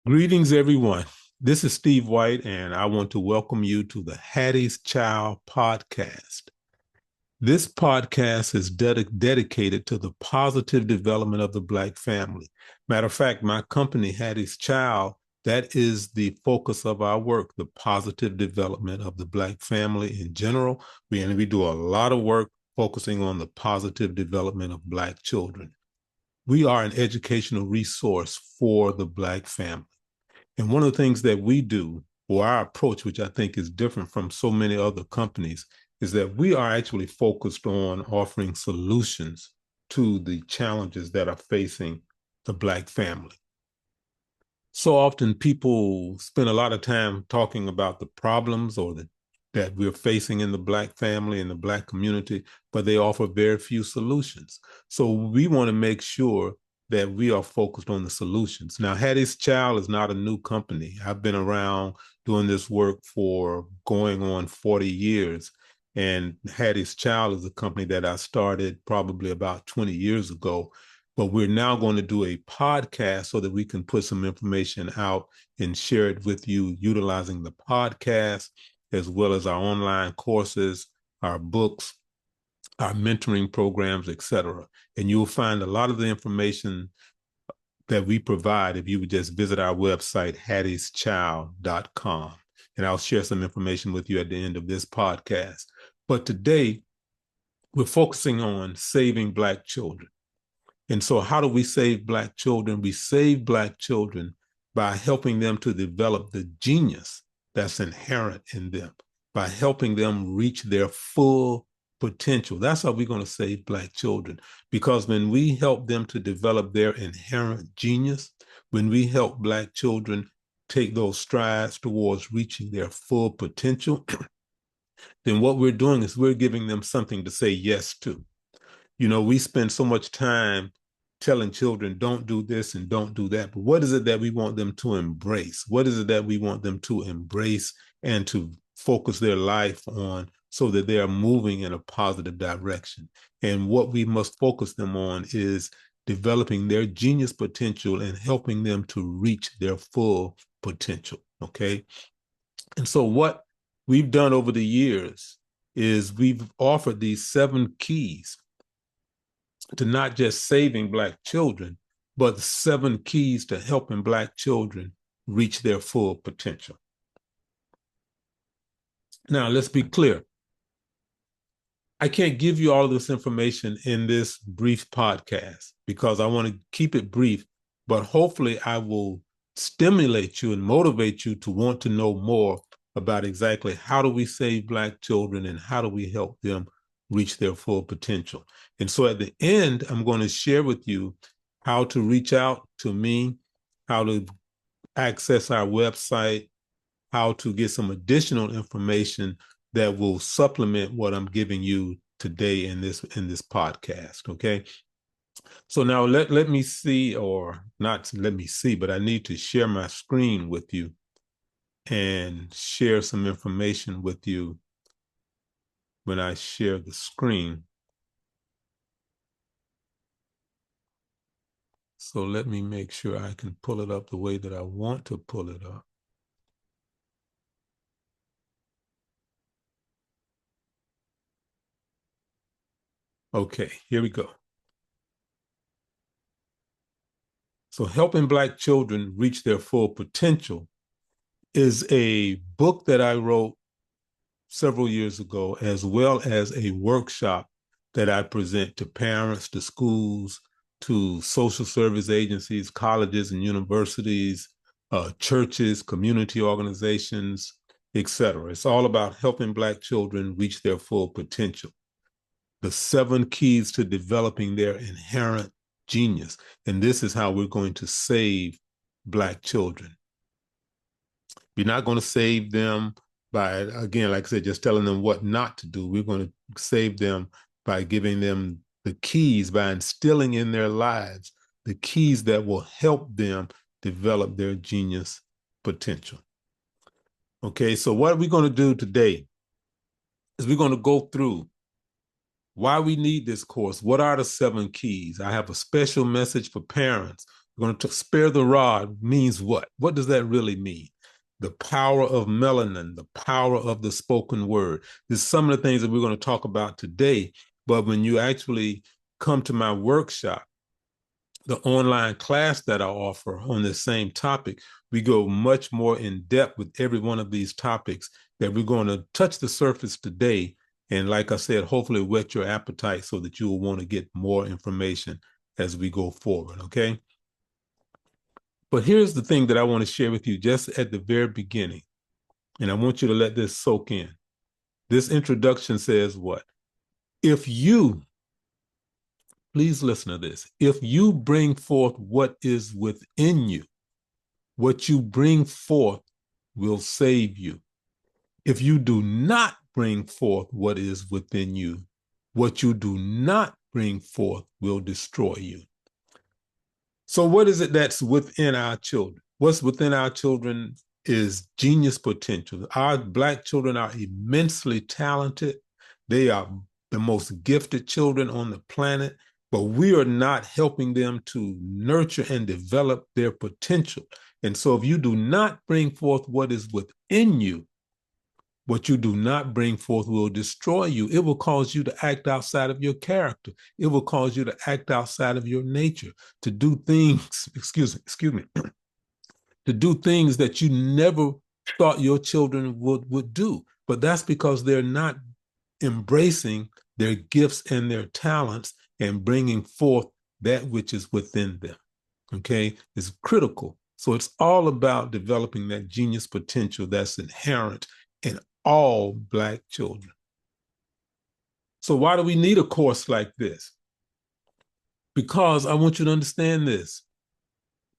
Greetings, everyone. This is Steve White, and I want to welcome you to the Hattie's Child podcast. This podcast is dedicated to the positive development of the Black family. Matter of fact, my company, Hattie's Child, that is the focus of our work, the positive development of the Black family in general. We do a lot of work focusing on the positive development of Black children. We are an educational resource for the Black family. And one of the things that we do, or our approach, which I think is different from so many other companies, is that we are actually focused on offering solutions to the challenges that are facing the Black family. So often people spend a lot of time talking about the problems that we're facing in the Black family and the Black community, but they offer very few solutions. So we want to make sure that we are focused on the solutions. Now, Hattie's Child is not a new company. I've been around doing this work for going on 40 years. And Hattie's Child is a company that I started probably about 20 years ago. But we're now going to do a podcast so that we can put some information out and share it with you utilizing the podcast, as well as our online courses, our books, our mentoring programs, etc. And you'll find a lot of the information that we provide if you would just visit our website, hattie'schild.com. And I'll share some information with you at the end of this podcast. But today, we're focusing on saving Black children. And so how do we save Black children? We save Black children by helping them to develop the genius that's inherent in them, by helping them reach their full potential. That's how we're going to save Black children. Because when we help them to develop their inherent genius, when we help Black children take those strides towards reaching their full potential, then what we're doing is we're giving them something to say yes to. You know, we spend so much time telling children, don't do this and don't do that. But what is it that we want them to embrace? What is it that we want them to embrace and to focus their life on so that they are moving in a positive direction? And what we must focus them on is developing their genius potential and helping them to reach their full potential, okay? And so what we've done over the years is we've offered these 7 keys to not just saving Black children, but 7 keys to helping Black children reach their full potential. Now, let's be clear. I can't give you all of this information in this brief podcast because I want to keep it brief, but hopefully I will stimulate you and motivate you to want to know more about exactly how do we save Black children and how do we help them reach their full potential. And so at the end, I'm going to share with you how to reach out to me, how to access our website, how to get some additional information that will supplement what I'm giving you today in this podcast, okay? So now let me see, or not let me see, but I need to share my screen with you and share some information with you when I share the screen. So let me make sure I can pull it up the way that I want to pull it up. Okay, here we go. So Helping Black Children Reach Their Full Potential is a book that I wrote several years ago, as well as a workshop that I present to parents, to schools, to social service agencies, colleges and universities, churches, community organizations, etc. It's all about helping Black children reach their full potential. The 7 keys to developing their inherent genius. And this is how we're going to save Black children. You're not going to save them by, again, like I said, just telling them what not to do. We're going to save them by giving them the keys, by instilling in their lives the keys that will help them develop their genius potential. Okay, so what we're going to do today is we're going to go through why we need this course. What are the 7 keys? I have a special message for parents We're going to spare the rod means what? What does that really mean? The power of melanin, the power of the spoken word. This is some of the things that we're going to talk about today. But when you actually come to my workshop, the online class that I offer on this same topic, we go much more in depth with every one of these topics that we're going to touch the surface today. And like I said, hopefully whet your appetite so that you will want to get more information as we go forward, okay? But here's the thing that I want to share with you just at the very beginning, and I want you to let this soak in. This introduction says what? If you, please listen to this, if you bring forth what is within you, what you bring forth will save you. If you do not bring forth what is within you, what you do not bring forth will destroy you. So what is it that's within our children? What's within our children is genius potential. Our Black children are immensely talented. They are the most gifted children on the planet, but we are not helping them to nurture and develop their potential. And so if you do not bring forth what is within you, what you do not bring forth will destroy you. It will cause you to act outside of your character. It will cause you to act outside of your nature, to do things, excuse me, to do things that you never thought your children would do. But that's because they're not embracing their gifts and their talents and bringing forth that which is within them, okay? It's critical. So it's all about developing that genius potential that's inherent in all Black children. So why do we need a course like this? Because I want you to understand this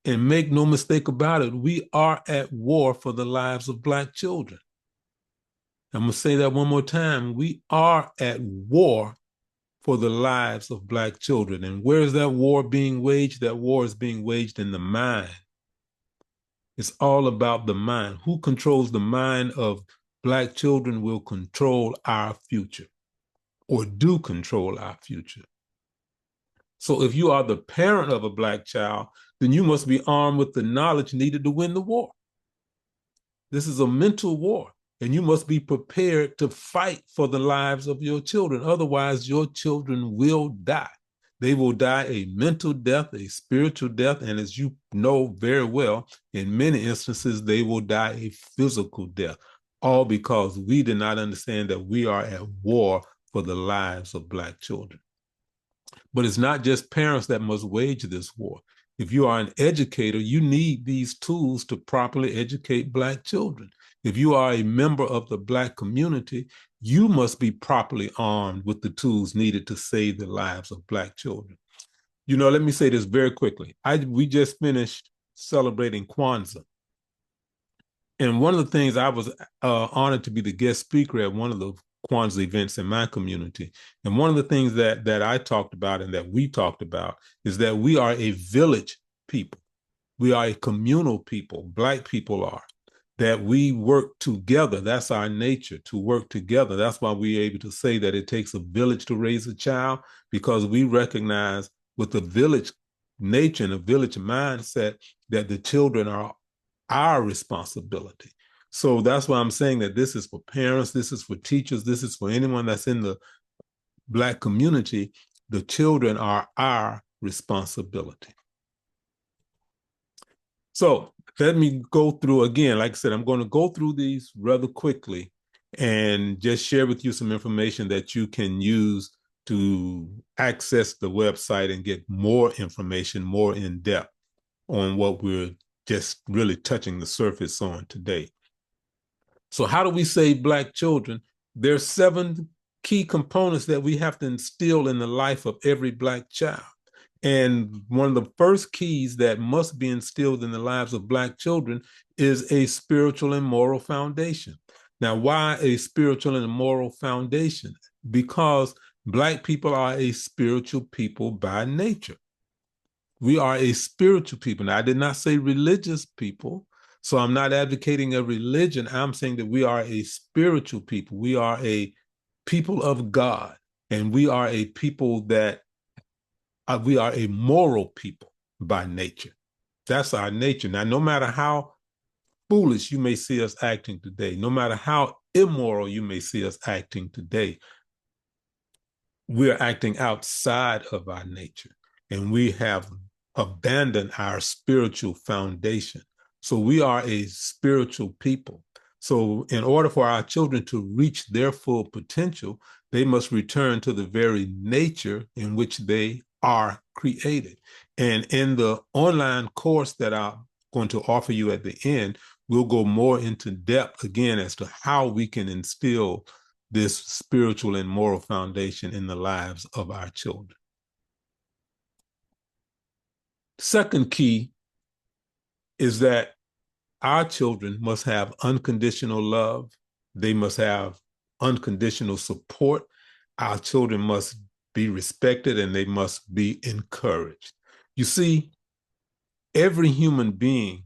and make no mistake about it. We are at war for the lives of Black children. I'm going to say that one more time. We are at war for the lives of Black children. And where is that war being waged? That war is being waged in the mind. It's all about the mind. Who controls the mind of Black children will control our future, or do control our future. So if you are the parent of a Black child, then you must be armed with the knowledge needed to win the war. This is a mental war, and you must be prepared to fight for the lives of your children. Otherwise, your children will die. They will die a mental death, a spiritual death, and as you know very well, in many instances, they will die a physical death, all because we did not understand that we are at war for the lives of Black children. But it's not just parents that must wage this war. If you are an educator, you need these tools to properly educate Black children. If you are a member of the Black community, you must be properly armed with the tools needed to save the lives of Black children. You know, let me say this very quickly. We just finished celebrating Kwanzaa. And one of the things I was honored to be the guest speaker at one of the Kwanzaa events in my community. And one of the things that I talked about and that we talked about is that we are a village people. We are a communal people. Black people are. That we work together. That's our nature, to work together. That's why we're able to say that it takes a village to raise a child, because we recognize with the village nature and a village mindset that the children are our responsibility. So that's why I'm saying that this is for parents, this is for teachers, this is for anyone that's in the Black community. The children are our responsibility. So let me go through again. Like I said, I'm going to go through these rather quickly and just share with you some information that you can use to access the website and get more information, more in depth on what we're just really touching the surface on today. So how do we save Black children? There's 7 key components that we have to instill in the life of every Black child. And one of the first keys that must be instilled in the lives of Black children is a spiritual and moral foundation. Now, why a spiritual and moral foundation? Because Black people are a spiritual people by nature. We are a spiritual people. Now, I did not say religious people, so I'm not advocating a religion. I'm saying that we are a spiritual people. We are a people of God, and we are a people that we are a moral people by nature. That's our nature. Now, no matter how foolish you may see us acting today, no matter how immoral you may see us acting today, we're acting outside of our nature, and we have abandoned our spiritual foundation. So we are a spiritual people. So in order for our children to reach their full potential, they must return to the very nature in which they are created. And in the online course that I'm going to offer you at the end, we'll go more into depth again as to how we can instill this spiritual and moral foundation in the lives of our children. Second key is that our children must have unconditional love. They must have unconditional support. Our children must be respected and they must be encouraged. You see, every human being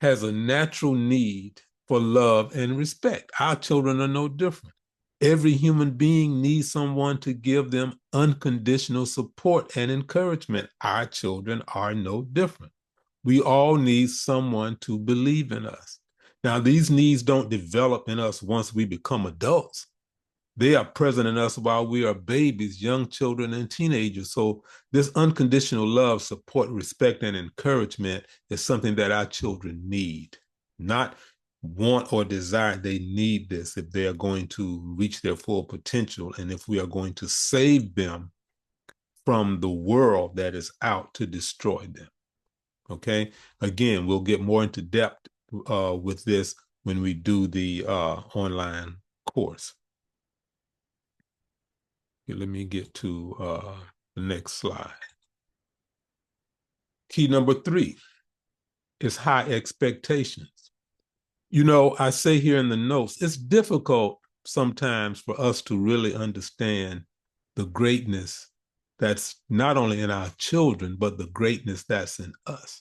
has a natural need for love and respect. Our children are no different. Every human being needs someone to give them unconditional support and encouragement. Our children are no different. We all need someone to believe in us. Now, these needs don't develop in us once we become adults. They are present in us while we are babies, young children, and teenagers. So this unconditional love, support, respect, and encouragement is something that our children need, not want or desire. They need this if they are going to reach their full potential and if we are going to save them from the world that is out to destroy them. Okay? Again, we'll get more into depth with this when we do the online course. Let me get to the next slide. Key number 3 is high expectations. You know, I say here in the notes, it's difficult sometimes for us to really understand the greatness that's not only in our children, but the greatness that's in us.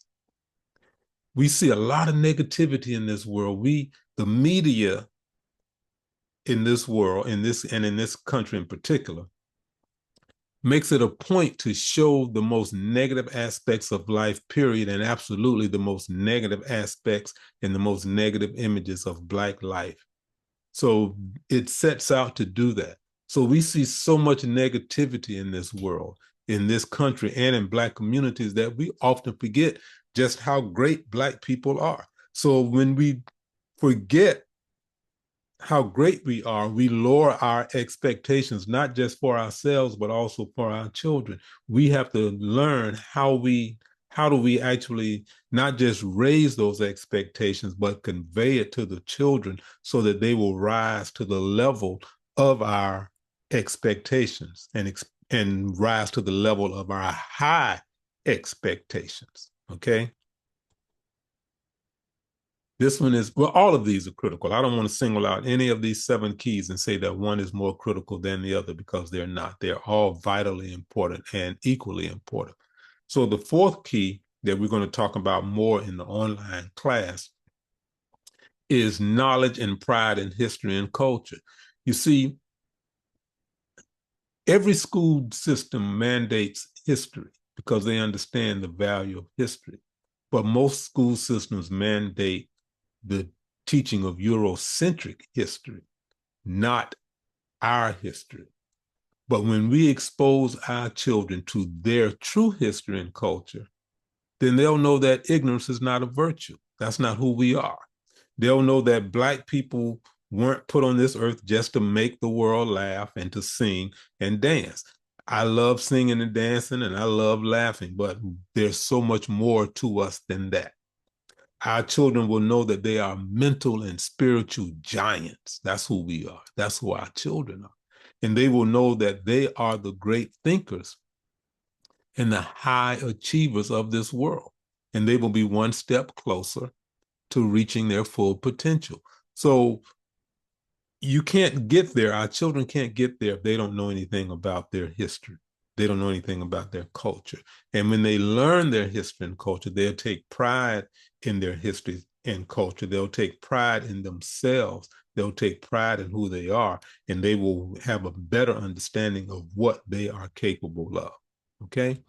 We see a lot of negativity in this world. The media in this world, in this country in particular, makes it a point to show the most negative aspects of life, period, and absolutely the most negative aspects and the most negative images of Black life. So it sets out to do that. So we see so much negativity in this world, in this country, and in Black communities that we often forget just how great Black people are. So when we forget how great we are, we lower our expectations, not just for ourselves, but also for our children. We have to learn how do we actually not just raise those expectations, but convey it to the children so that they will rise to the level of our expectations and rise to the level of our high expectations, okay? This one is, well, all of these are critical. I don't want to single out any of these 7 keys and say that one is more critical than the other because they're not. They're all vitally important and equally important. So the 4th key that we're going to talk about more in the online class is knowledge and pride in history and culture. You see, every school system mandates history because they understand the value of history. But most school systems mandate the teaching of Eurocentric history, not our history. But when we expose our children to their true history and culture, then they'll know that ignorance is not a virtue. That's not who we are. They'll know that Black people weren't put on this earth just to make the world laugh and to sing and dance. I love singing and dancing and I love laughing, but there's so much more to us than that. Our children will know that they are mental and spiritual giants. That's who we are. That's who our children are. And they will know that they are the great thinkers and the high achievers of this world. And they will be one step closer to reaching their full potential. So you can't get there. Our children can't get there if they don't know anything about their history. They don't know anything about their culture. And when they learn their history and culture, they'll take pride in their history and culture. They'll take pride in themselves. They'll take pride in who they are, and they will have a better understanding of what they are capable of. Okay?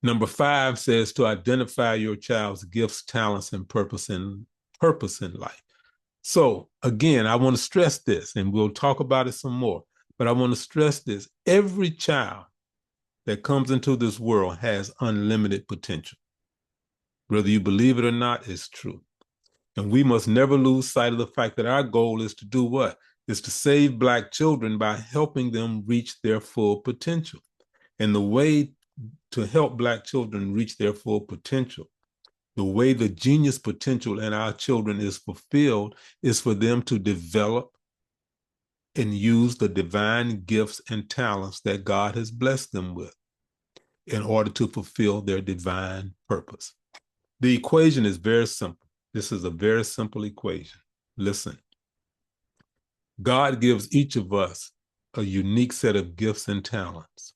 Number 5 says to identify your child's gifts, talents, and purpose in life. So again, I want to stress this, and we'll talk about it some more, but I want to stress this. Every child that comes into this world has unlimited potential. Whether you believe it or not, it's true. And we must never lose sight of the fact that our goal is to do what? Is to save Black children by helping them reach their full potential. And the way to help Black children reach their full potential, the way the genius potential in our children is fulfilled, is for them to develop and use the divine gifts and talents that God has blessed them with in order to fulfill their divine purpose. The equation is very simple. This is a very simple equation. Listen, God gives each of us a unique set of gifts and talents.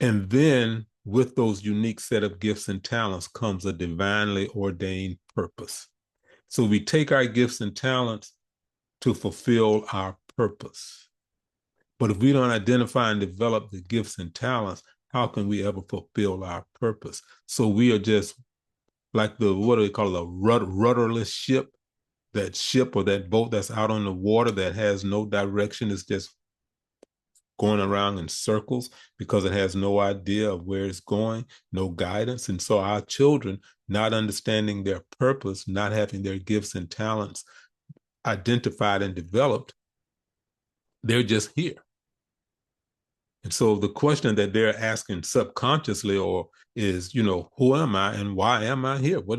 And then with those unique set of gifts and talents comes a divinely ordained purpose. So we take our gifts and talents to fulfill our purpose. But if we don't identify and develop the gifts and talents, how can we ever fulfill our purpose? So we are just like what do they call it, a rudderless ship, that ship or that boat that's out on the water that has no direction. It's just going around in circles because it has no idea of where it's going, no guidance. And so our children, not understanding their purpose, not having their gifts and talents identified and developed, they're just here. And so the question that they're asking subconsciously or is, who am I and why am I here? What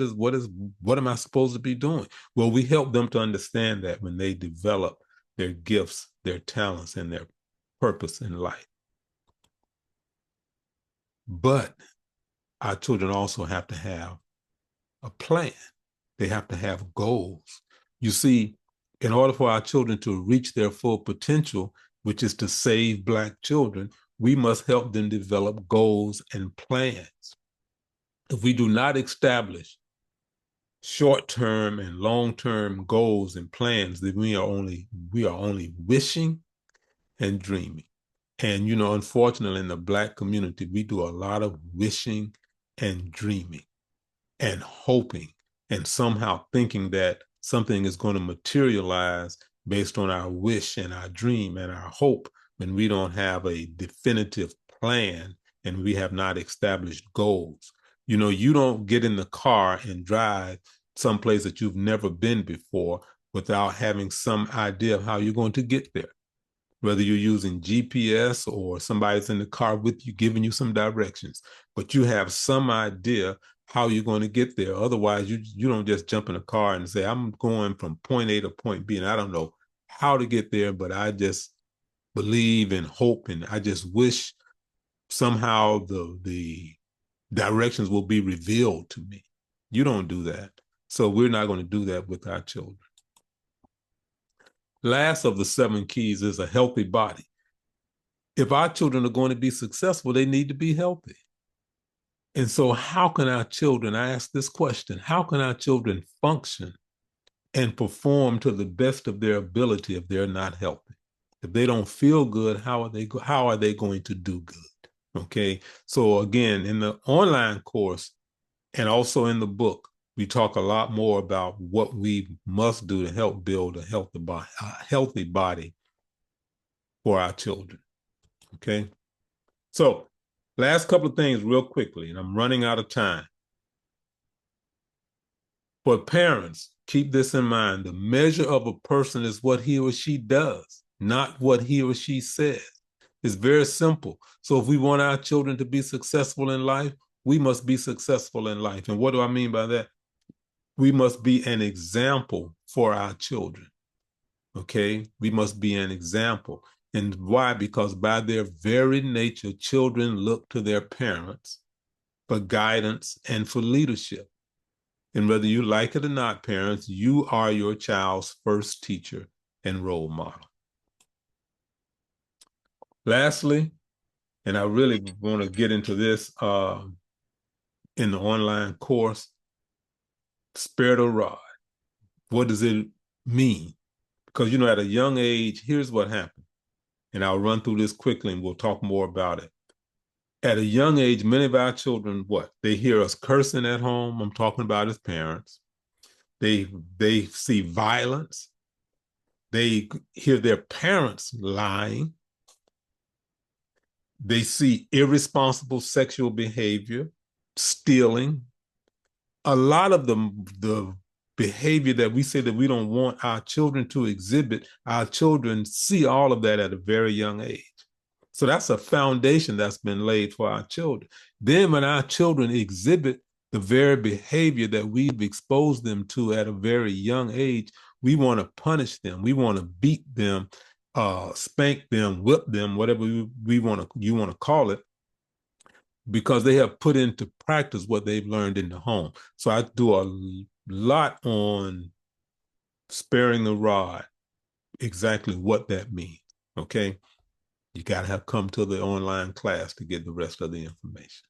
am I supposed to be doing? Well, we help them to understand that when they develop their gifts, their talents, and their purpose in life. But our children also have to have a plan. They have to have goals. You see, in order for our children to reach their full potential, which is to save Black children, we must help them develop goals and plans. If we do not establish short-term and long-term goals and plans, then we are only wishing and dreaming. And, unfortunately, in the Black community, we do a lot of wishing and dreaming and hoping and somehow thinking that something is going to materialize based on our wish and our dream and our hope when we don't have a definitive plan and we have not established goals. You don't get in the car and drive someplace that you've never been before without having some idea of how you're going to get there. Whether you're using GPS or somebody's in the car with you, giving you some directions, but you have some idea how you're going to get there. Otherwise, you don't just jump in a car and say, I'm going from point A to point B, and I don't know how to get there, but I just believe and hope, and I just wish somehow the directions will be revealed to me. You don't do that. So we're not going to do that with our children. Last of the 7 keys is a healthy body. If our children are going to be successful, they need to be healthy. And so how can our children, I ask this question, how can our children function and perform to the best of their ability if they're not healthy? If they don't feel good, how are they going to do good? Okay. So again, in the online course and also in the book, we talk a lot more about what we must do to help build a healthy body for our children. Okay. So last couple of things real quickly, and I'm running out of time. For parents, keep this in mind. The measure of a person is what he or she does, not what he or she says. It's very simple. So if we want our children to be successful in life, we must be successful in life. And what do I mean by that? We must be an example for our children. Okay? We must be an example. And why? Because by their very nature, children look to their parents for guidance and for leadership. And whether you like it or not, parents, you are your child's first teacher and role model. Lastly, and I really want to get into this in the online course, spare the rod. What does it mean? Because, at a young age, here's what happened. And I'll run through this quickly and we'll talk more about it. At a young age, many of our children, what? They hear us cursing at home. I'm talking about as parents. They they see violence. They hear their parents lying. They see irresponsible sexual behavior, stealing. A lot of the behavior that we say that we don't want our children to exhibit, our children see all of that at a very young age. So that's a foundation that's been laid for our children. Then when our children exhibit the very behavior that we've exposed them to at a very young age, we want to punish them. We want to beat them, spank them, whip them, whatever we want to you want to call it, because they have put into practice what they've learned in the home. So I do a lot on sparing the rod, exactly what that means. Okay. You got to have come to the online class to get the rest of the information.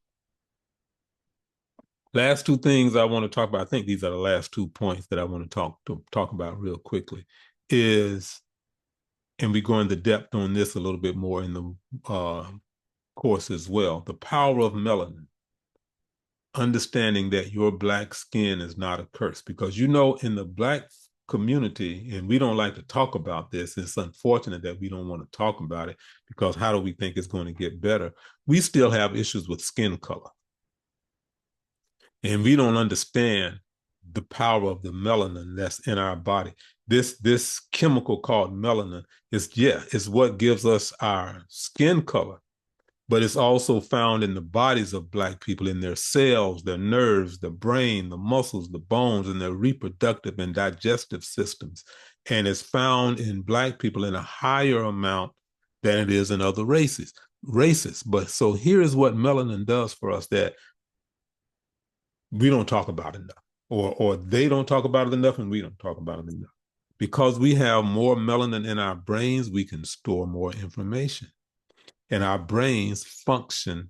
Last two things I want to talk about, I think these are the last 2 points that I want to talk about real quickly, is, and we go into depth on this a little bit more in the course as well, the power of melanin. Understanding that your Black skin is not a curse, because in the Black community, and we don't like to talk about this, it's unfortunate that we don't want to talk about it, because how do we think it's going to get better? We still have issues with skin color, and we don't understand the power of the melanin that's in our body. This chemical called melanin is what gives us our skin color, but it's also found in the bodies of Black people, in their cells, their nerves, the brain, the muscles, the bones, and their reproductive and digestive systems. And it's found in Black people in a higher amount than it is in other races. But so here is what melanin does for us that we don't talk about enough, or they don't talk about it enough, and we don't talk about it enough. Because we have more melanin in our brains, we can store more information. And our brains function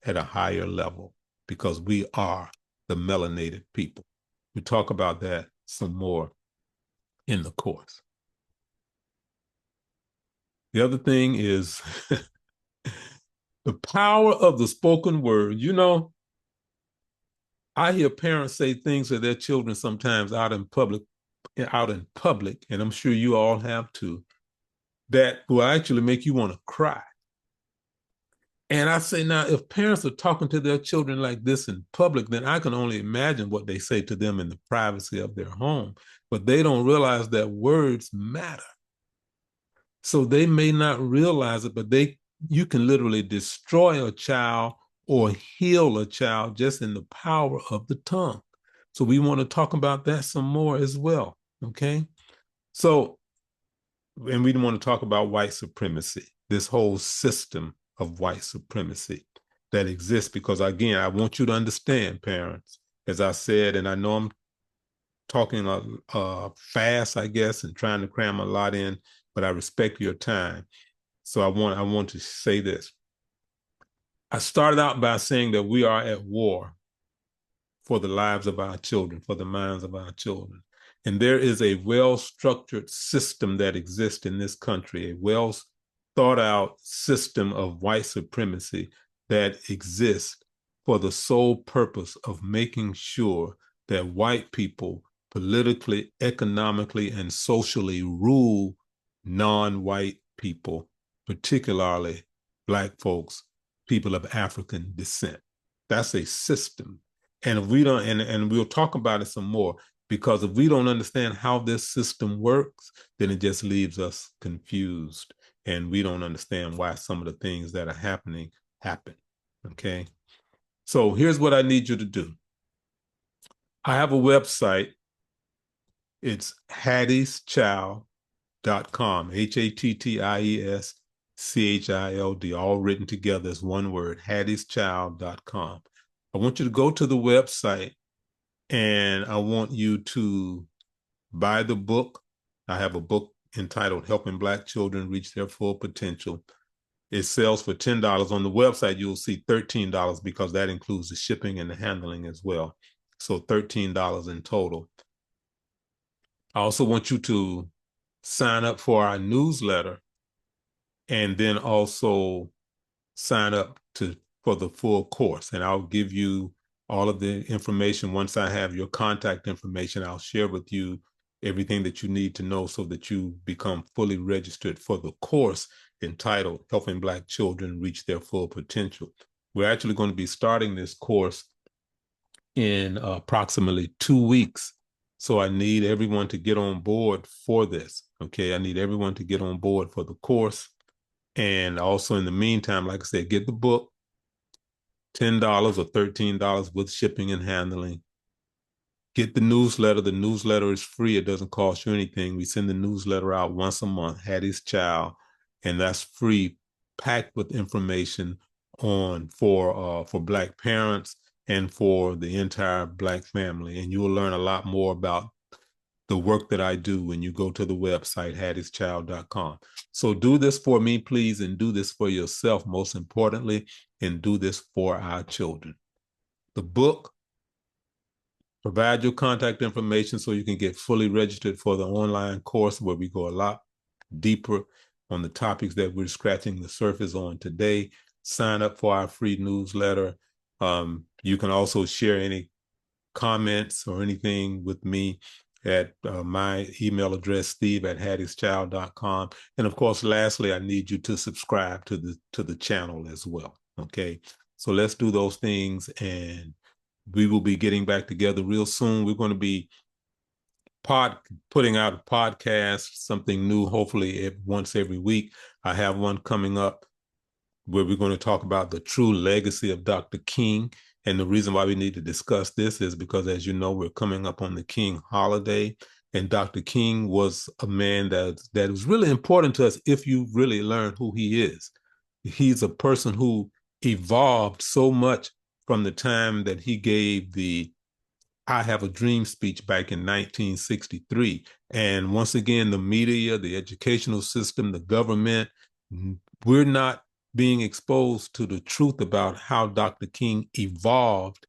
at a higher level because we are the melanated people. We talk about that some more in the course. The other thing is the power of the spoken word. I hear parents say things to their children sometimes out in public, and I'm sure you all have too, that will actually make you want to cry. And I say, now, if parents are talking to their children like this in public, then I can only imagine what they say to them in the privacy of their home. But they don't realize that words matter. So they may not realize it, but you can literally destroy a child or heal a child just in the power of the tongue. So we want to talk about that some more as well. Okay. So, and we want to talk about white supremacy, this whole system of white supremacy that exists, because again, I want you to understand, parents, as I said, and I know I'm talking fast, I guess, and trying to cram a lot in, but I respect your time. So I want to say this. I started out by saying that we are at war for the lives of our children, for the minds of our children. And there is a well-structured system that exists in this country, a well thought out system of white supremacy that exists for the sole purpose of making sure that white people politically, economically, and socially rule non-white people, particularly Black folks, people of African descent. That's a system. And if we don't, and we'll talk about it some more, because if we don't understand how this system works, then it just leaves us confused, and we don't understand why some of the things that are happening happen. Okay. So here's what I need you to do. I have a website. It's Hattie'sChild.com, HATTIESCHILD, all written together as one word, Hattie'sChild.com. I want you to go to the website, and I want you to buy the book. I have a book entitled Helping Black Children Reach Their Full Potential. It sells for $10. On the website, you'll see $13 because that includes the shipping and the handling as well. So $13 in total. I also want you to sign up for our newsletter, and then also sign up for the full course. And I'll give you all of the information. Once I have your contact information, I'll share with you everything that you need to know so that you become fully registered for the course entitled Helping Black Children Reach Their Full Potential. We're actually going to be starting this course in approximately 2 weeks. So I need everyone to get on board for this. Okay, I need everyone to get on board for the course. And also in the meantime, like I said, get the book, $10 or $13 with shipping and handling. Get the newsletter. The newsletter is free. It doesn't cost you anything. We send the newsletter out once a month, Hattie's Child, and that's free, packed with information on for Black parents and for the entire Black family. And you will learn a lot more about the work that I do when you go to the website, hattieschild.com. So do this for me, please, and do this for yourself, most importantly, and do this for our children. The book, provide your contact information so you can get fully registered for the online course where we go a lot deeper on the topics that we're scratching the surface on today. Sign up for our free newsletter. You can also share any comments or anything with me at my email address, steve@hattieschild.com. And of course, lastly, I need you to subscribe to the channel as well. Okay, so let's do those things, and we will be getting back together real soon. We're going to be putting out a podcast, something new, hopefully once every week. I have one coming up where we're going to talk about the true legacy of Dr. King. And the reason why we need to discuss this is because, as you know, we're coming up on the King holiday. And Dr. King was a man that is really important to us if you really learn who he is. He's a person who evolved so much from the time that he gave the I Have a Dream speech back in 1963. And once again, the media, the educational system, the government, we're not being exposed to the truth about how Dr. King evolved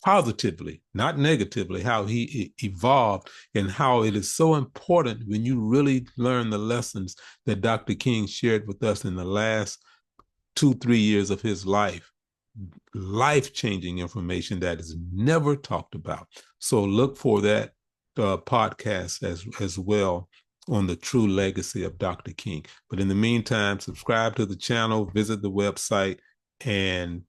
positively, not negatively, how he evolved, and how it is so important when you really learn the lessons that Dr. King shared with us in the last 2-3 years of his life-changing information that is never talked about. So look for that podcast as well on the true legacy of Dr. King. But in the meantime, subscribe to the channel, visit the website, and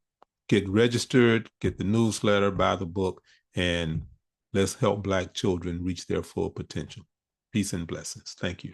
get registered, get the newsletter, buy the book, and let's help Black children reach their full potential. Peace and blessings. Thank you.